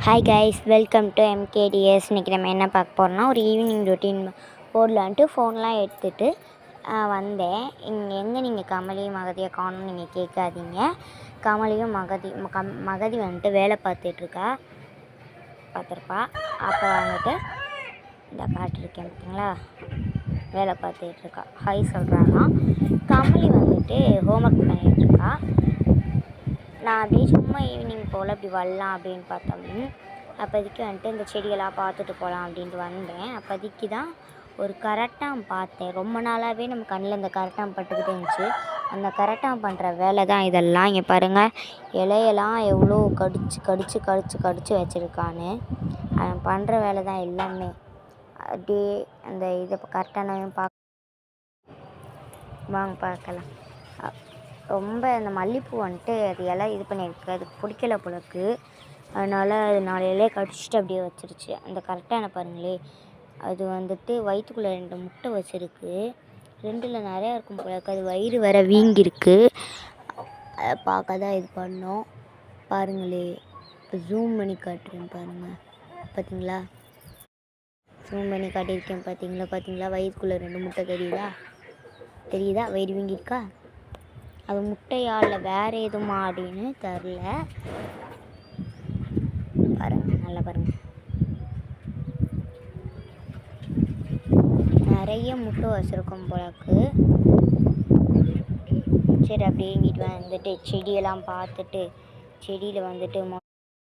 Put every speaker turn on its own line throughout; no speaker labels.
Hi guys, welcome to MKDS. இன்றைக்கி நம்ம என்ன பார்க்க போகிறோம்னா, ஒரு ஈவினிங் ரொட்டீன் போடலான்ட்டு ஃபோன்லாம் எடுத்துகிட்டு வந்தேன். எங்கே நீங்கள் கமலியும் மகதியை காணும்னு நீங்கள் கேட்காதீங்க. கமலியும் மகதி வந்துட்டு வேலை பார்த்துட்ருக்கா, பார்த்துருப்பா. அப்போ வந்துட்டு இந்த காட்டிருக்கேன் பார்த்தீங்களா, வேலை பார்த்துட்ருக்கா. ஹாய் சொல்கிறாங்க. கமலி வந்துட்டு ஹோம்ஒர்க் பண்ணிகிட்ருக்கா. நான் அப்படியே சும்மா ஈவினிங் போல் அப்படி வரலாம் அப்படின்னு பார்த்தோம். அப்போதைக்கு வந்துட்டு இந்த செடியெல்லாம் பார்த்துட்டு போகலாம் அப்படின்ட்டு வந்தேன். அப்போதைக்கு தான் ஒரு கரட்டான் பார்த்தேன். ரொம்ப நாளாகவே நம்ம கண்ணில் இந்த கரட்டான் பட்டுக்கிட்டே இருந்துச்சு. அந்த கரட்டான் பண்ணுற வேலை தான் இதெல்லாம். இங்கே பாருங்கள், இலையெல்லாம் எவ்வளோ கடிச்சு வச்சுருக்கான்னு. அவன் பண்ணுற வேலை தான் எல்லாமே. அப்படியே அந்த இதை கரெக்டானையும் வாங்க பார்க்கலாம். ரொம்ப அந்த மல்லிகைப்பூ வந்துட்டு அது இலை இது பண்ணியிருக்கு, அதுக்கு பிடிக்கல போலக்கு. அதனால் அது 4 இலையை கடிச்சிட்டு அப்படியே வச்சிருச்சு. அந்த கரெக்டான பாருங்களே, அது வந்துட்டு வயிற்றுக்குள்ளே 2 முட்டை வச்சுருக்கு. 2ல் நிறையா இருக்கும் போலக்கு. அது வயிறு வேற வீங்கிருக்கு. அதை பார்க்க தான் இது பண்ணோம். பாருங்களே, இப்போ ஜூம் பண்ணி காட்டுறேன் பாருங்கள். பார்த்தீங்களா, ஜூம் பண்ணி காட்டியிருக்கேன். பார்த்தீங்களா வயிற்றுக்குள்ளே 2 முட்டை தெரியுதா வயிறு வீங்கியிருக்கா. அது முட்டையா இல்லை வேறு எதுவுமா அப்படின்னு தெரில. பாருங்கள், நல்லா பாருங்கள், நிறைய முட்டை வச்சுருக்கோம் போலக்கு. சரி, அப்படியே இங்கிட்டு வந்துட்டு செடியெல்லாம் பார்த்துட்டு, செடியில் வந்துட்டு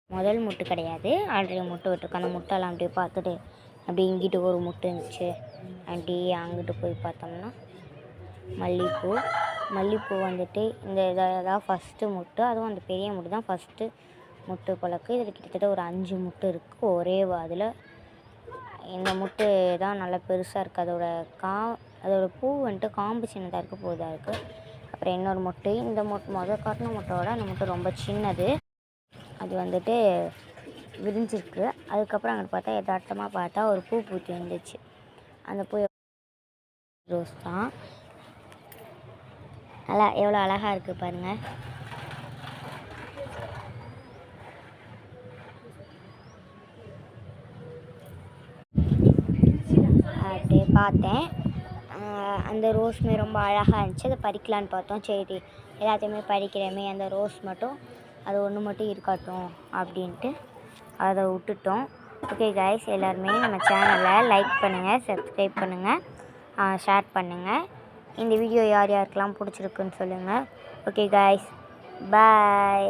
முதல் முட்டை கிடையாது, ஆல்ரெடி முட்டை விட்டுருக்கோம். அந்த முட்டைலாம் அப்படியே பார்த்துட்டு அப்படியே இங்கிட்டு ஒரு முட்டை இருந்துச்சு. அப்படியே அங்கிட்டு போய் பார்த்தோம்னா மல்லிகைப்பூ வந்துட்டு இந்த இதான் ஃபஸ்ட்டு முட்டை. அதுவும் அந்த பெரிய முட்டை தான் ஃபஸ்ட்டு முட்டை போலக்கு. இதில் கிட்டத்தட்ட ஒரு 5 முட்டை இருக்குது ஒரே அதில். இந்த முட்டை தான் நல்லா பெருசாக இருக்குது. அதோட பூ வந்துட்டு காம்பு சின்னதாக இருக்குது, பூதாக இருக்குது. அப்புறம் இன்னொரு முட்டை, இந்த முதல் காட்டின முட்டையோட அந்த முட்டை ரொம்ப சின்னது. அது வந்துட்டு விரிஞ்சிருக்கு. அதுக்கப்புறம் அங்கே பார்த்தா யதார்த்தமாக பார்த்தா ஒரு பூ பூத்தி வந்துச்சு. அந்த பூ ரோஸ் தான். நல்லா எவ்வளோ அழகாக இருக்குது பாருங்கள். அப்படியே பார்த்தேன். அந்த ரோஸ்மே ரொம்ப அழகாக இருந்துச்சு. அதை பறிக்கலான்னு பார்த்தோம். சரி, எல்லாத்தையுமே பறிக்கிறோமே, அந்த ரோஸ் மட்டும் அது ஒன்று மட்டும் இருக்கட்டும் அப்படின்ட்டு அதை விட்டுட்டோம். ஓகே கைஸ், எல்லாருமே நம்ம சேனலை லைக் பண்ணுங்கள், சப்ஸ்கிரைப் பண்ணுங்கள், ஷேர் பண்ணுங்கள். இந்த வீடியோ யார் யாருக்கெல்லாம் பிடிச்சிருக்குன்னு சொல்லுங்கள். ஓகே கைஸ், பாய்.